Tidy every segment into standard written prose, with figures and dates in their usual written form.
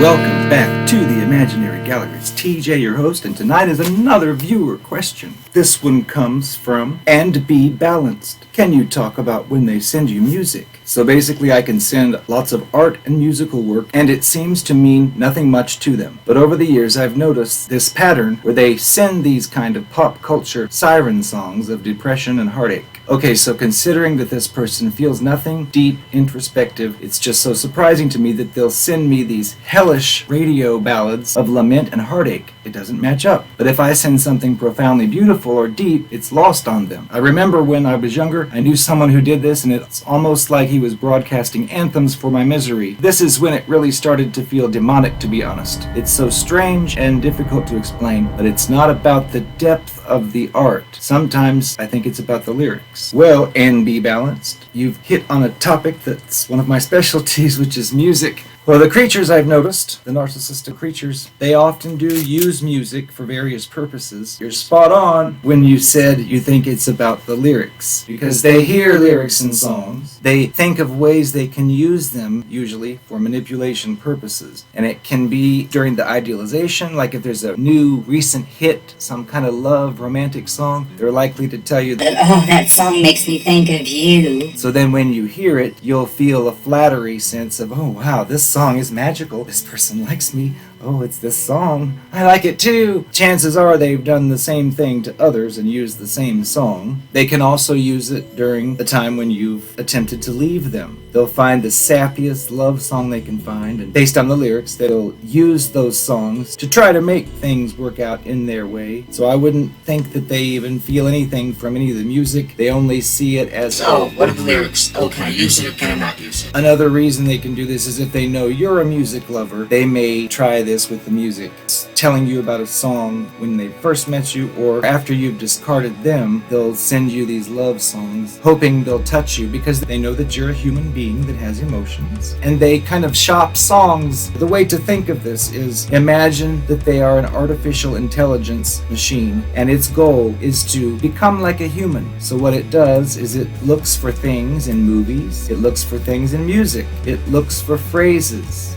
Welcome back to the Imaginary Gallery. It's TJ, your host, and tonight is another viewer question. This one comes from And Be Balanced. Can you talk about when they send you music? So basically I can send lots of art and musical work, and it seems to mean nothing much to them. But over the years I've noticed this pattern where they send these kind of pop culture siren songs of depression and heartache. Okay, so considering that this person feels nothing deep, introspective, it's just so surprising to me that they'll send me these hellish radio ballads of lament and heartache. It doesn't match up. But if I send something profoundly beautiful or deep, it's lost on them. I remember when I was younger, I knew someone who did this, and it's almost like he was broadcasting anthems for my misery. This is when it really started to feel demonic, to be honest. It's so strange and difficult to explain, but it's not about the depth of the art. Sometimes I think it's about the lyrics. Well, and Be Balanced, you've hit on a topic that's one of my specialties, which is music. Well, the creatures I've noticed, the narcissistic creatures, they often do use music for various purposes. You're spot on when you said you think it's about the lyrics, because they hear lyrics in songs. They think of ways they can use them, usually for manipulation purposes. And it can be during the idealization, like if there's a new recent hit, some kind of love, romantic song, they're likely to tell you that, oh, that song makes me think of you. So then when you hear it, you'll feel a flattery sense of, oh wow, this song is magical. This person likes me. Oh, it's this song. I like it too. Chances are they've done the same thing to others and used the same song. They can also use it during the time when you've attempted to leave them. They'll find the sappiest love song they can find, and based on the lyrics, they'll use those songs to try to make things work out in their way. So I wouldn't think that they even feel anything from any of the music. They only see it as, oh, what are the lyrics? Oh, can I use it or can I not use it? Another reason they can do this is if they know you're a music lover, they may try this with the music. It's telling you about a song when they first met you, or after you've discarded them, they'll send you these love songs, hoping they'll touch you because they know that you're a human being that has emotions. And they kind of shop songs. The way to think of this is imagine that they are an artificial intelligence machine, and its goal is to become like a human. So what it does is it looks for things in movies, it looks for things in music, it looks for phrases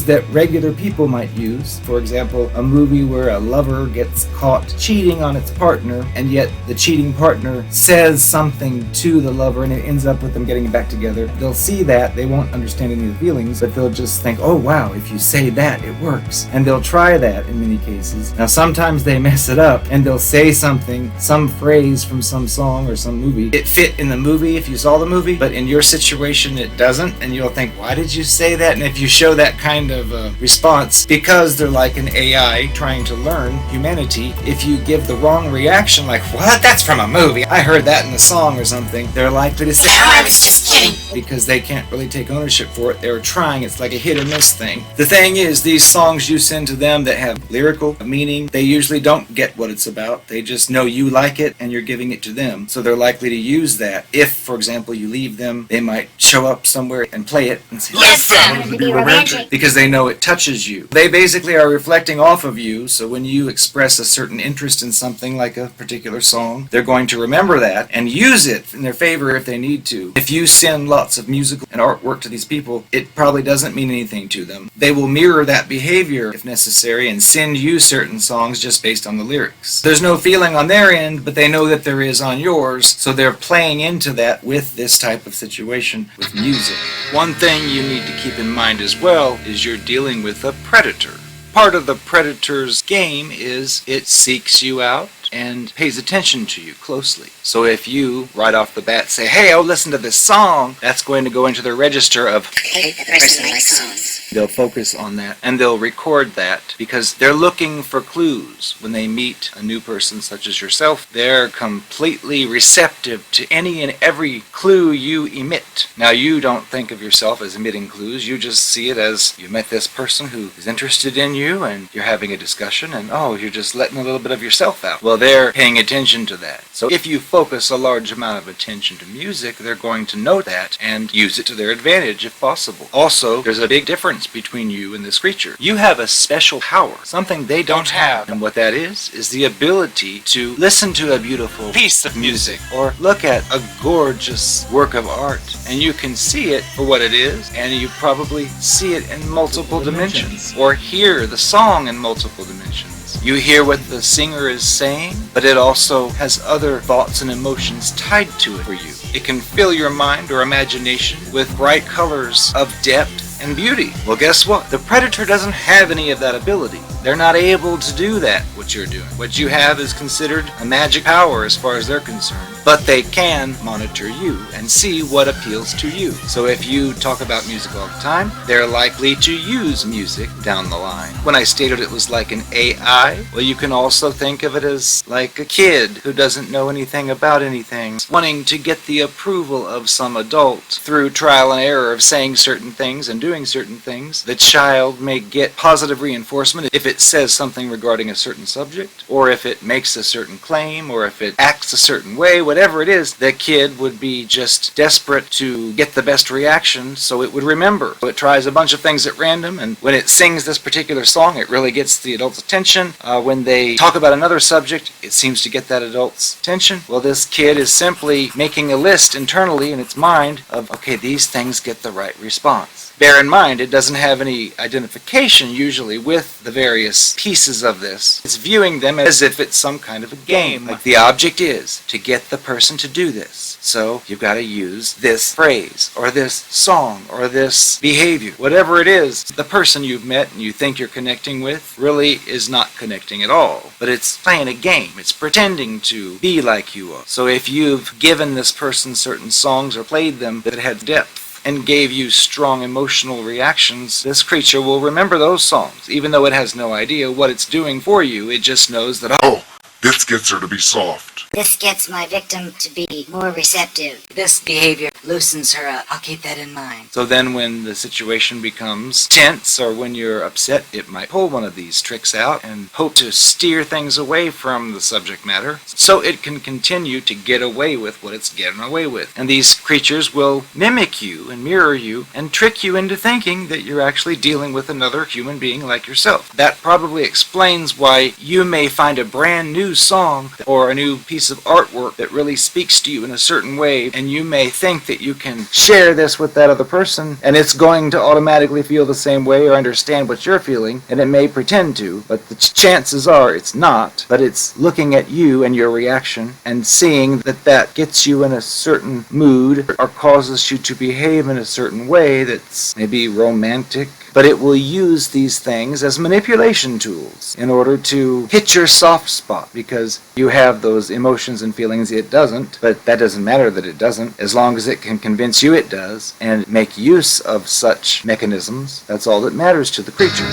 that regular people might use. For example, a movie where a lover gets caught cheating on its partner, and yet the cheating partner says something to the lover and it ends up with them getting back together. They'll see that, they won't understand any of the feelings, but they'll just think, oh wow, if you say that, it works. And they'll try that in many cases. Now sometimes they mess it up and they'll say something, some phrase from some song or some movie. It fit in the movie if you saw the movie, but in your situation it doesn't, and you'll think, why did you say that? And if you show that kind of response, because they're like an AI trying to learn humanity, if you give the wrong reaction, like, what? That's from a movie. I heard that in a song or something, they're likely to say, oh, I was just kidding. Because they can't really take ownership for it. They were trying. It's like a hit or miss thing. The thing is, these songs you send to them that have lyrical meaning, they usually don't get what it's about. They just know you like it and you're giving it to them. So they're likely to use that. If, for example, you leave them, they might show up somewhere and play it and say, yes, I wanted to be romantic. Because they know it touches you. They basically are reflecting off of you, so when you express a certain interest in something like a particular song, they're going to remember that and use it in their favor if they need to. If you send lots of musical and artwork to these people, it probably doesn't mean anything to them. They will mirror that behavior if necessary and send you certain songs just based on the lyrics. There's no feeling on their end, but they know that there is on yours, so they're playing into that with this type of situation with music. One thing you need to keep in mind as well is you're dealing with a predator. Part of the predator's game is it seeks you out and pays attention to you closely. So if you, right off the bat, say, hey, oh, listen to this song, that's going to go into their register of, okay, the person likes songs. They'll focus on that, and they'll record that, because they're looking for clues. When they meet a new person such as yourself, they're completely receptive to any and every clue you emit. Now, you don't think of yourself as emitting clues, you just see it as you met this person who is interested in you, and you're having a discussion, and oh, you're just letting a little bit of yourself out. Well, they're paying attention to that. So if you focus a large amount of attention to music, they're going to know that and use it to their advantage if possible. Also, there's a big difference difference between you and this creature. You have a special power, something they don't have. And what that is the ability to listen to a beautiful piece of music or look at a gorgeous work of art. And you can see it for what it is, and you probably see it in multiple dimensions, or hear the song in multiple dimensions. You hear what the singer is saying, but it also has other thoughts and emotions tied to it for you. It can fill your mind or imagination with bright colors of depth and beauty. Well, guess what? The predator doesn't have any of that ability. They're not able to do that, what you're doing. What you have is considered a magic power as far as they're concerned. But they can monitor you and see what appeals to you. So if you talk about music all the time, they're likely to use music down the line. When I stated it was like an AI, well, you can also think of it as like a kid who doesn't know anything about anything, wanting to get the approval of some adult through trial and error of saying certain things and doing certain things. The child may get positive reinforcement if it says something regarding a certain subject, or if it makes a certain claim, or if it acts a certain way, whatever it is, the kid would be just desperate to get the best reaction so it would remember. So it tries a bunch of things at random, and when it sings this particular song, it really gets the adult's attention. When they talk about another subject, it seems to get that adult's attention. Well, this kid is simply making a list internally in its mind of, okay, these things get the right response. Bear in mind, it doesn't have any identification usually with the various pieces of this. It's viewing them as if it's some kind of a game. Like the object is to get the person to do this. So you've got to use this phrase, or this song, or this behavior. Whatever it is, the person you've met and you think you're connecting with really is not connecting at all. But it's playing a game. It's pretending to be like you are. So if you've given this person certain songs or played them that had depth, and gave you strong emotional reactions, this creature will remember those songs. Even though it has no idea what it's doing for you, it just knows that, Oh, this gets her to be soft. This gets my victim to be more receptive. This behavior loosens her up. I'll keep that in mind. So then when the situation becomes tense or when you're upset, it might pull one of these tricks out and hope to steer things away from the subject matter so it can continue to get away with what it's getting away with. And these creatures will mimic you and mirror you and trick you into thinking that you're actually dealing with another human being like yourself. That probably explains why you may find a brand new song or a new piece of artwork that really speaks to you in a certain way, and you may think that you can share this with that other person and it's going to automatically feel the same way or understand what you're feeling, and it may pretend to, but the chances are it's not. But it's looking at you and your reaction and seeing that that gets you in a certain mood or causes you to behave in a certain way that's maybe romantic, but it will use these things as manipulation tools in order to hit your soft spot, because you have those emotions and feelings it doesn't, but that doesn't matter that it doesn't, as long as it can convince you it does and make use of such mechanisms. That's all that matters to the creature.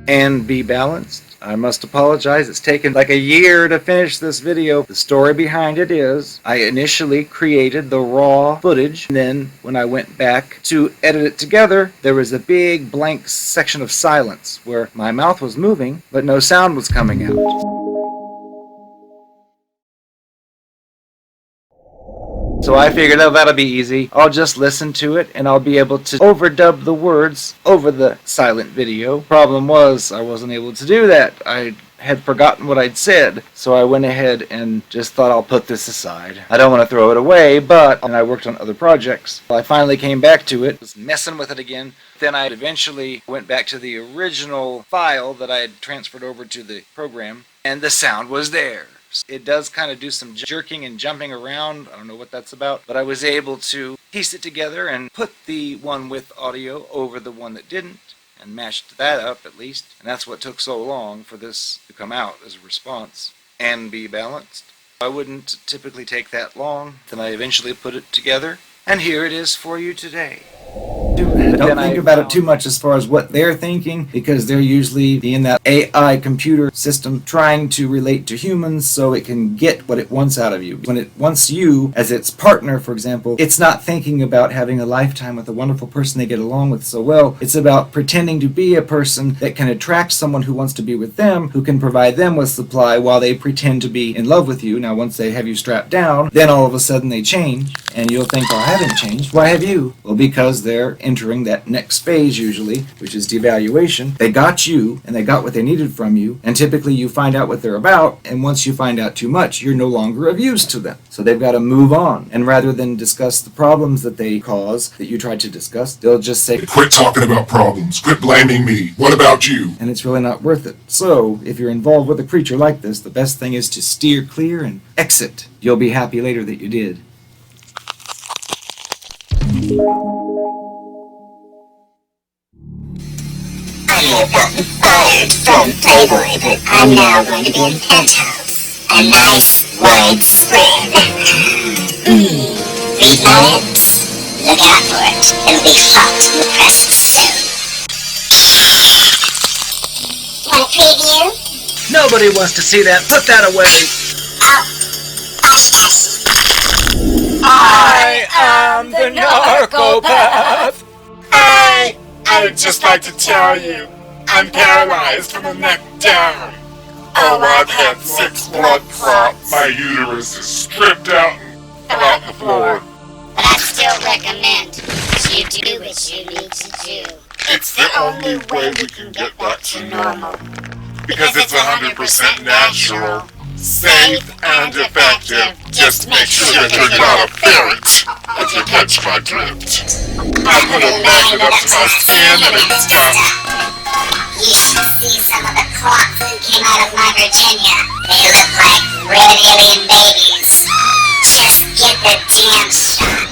And be balanced. I must apologize, it's taken like a year to finish this video. The story behind it is, I initially created the raw footage, and then when I went back to edit it together, there was a big blank section of silence where my mouth was moving, but no sound was coming out. So I figured, oh, that'll be easy. I'll just listen to it and I'll be able to overdub the words over the silent video. Problem was, I wasn't able to do that. I had forgotten what I'd said, so I went ahead and just thought I'll put this aside. I don't want to throw it away, but and I worked on other projects. I finally came back to it, was messing with it again. Then I eventually went back to the original file that I had transferred over to the program, and the sound was there. It does kind of do some jerking and jumping around. I don't know what that's about, but I was able to piece it together and put the one with audio over the one that didn't and matched that up at least. And that's what took so long for this to come out as a response and be balanced. I wouldn't typically take that long. Then I eventually put it together, and here it is for you today. Don't think about it too much as far as what they're thinking, because they're usually in that AI computer system trying to relate to humans so it can get what it wants out of you. When it wants you as its partner, for example, it's not thinking about having a lifetime with a wonderful person they get along with so well. It's about pretending to be a person that can attract someone who wants to be with them, who can provide them with supply while they pretend to be in love with you. Now, once they have you strapped down, then all of a sudden they change, and you'll think, oh, I haven't changed. Why have you? Well, because they're entering that next phase usually, which is devaluation. They got you, and they got what they needed from you, and typically you find out what they're about, and once you find out too much, you're no longer of use to them. So they've got to move on, and rather than discuss the problems that they cause, that you tried to discuss, they'll just say, Quit talking about problems. Quit blaming me. What about you? and it's really not worth it. So, if you're involved with a creature like this, the best thing is to steer clear and exit. You'll be happy later that you did. I have gotten fired from Playboy, but I'm now going to be in Penthouse. A nice wide spread. Read my lips. Look out for it. It'll be hot in the press soon. Want a preview? Nobody wants to see that. Put that away. Oh, hush hush. I am the Narcopath. I'd just like to tell you, I'm paralyzed from the neck down. Oh, I've had 6 blood clots. My uterus is stripped out and fell out the floor. But I still recommend that you do what you need to do. It's the only way we can get back to normal. Because it's 100% natural, safe, and effective. Just make sure that you're not a ferret, if you catch my drift. I put a magnet up to my skin and it's tough. You should see some of the clots that came out of my Virginia. They look like red alien babies. Just get the damn shot.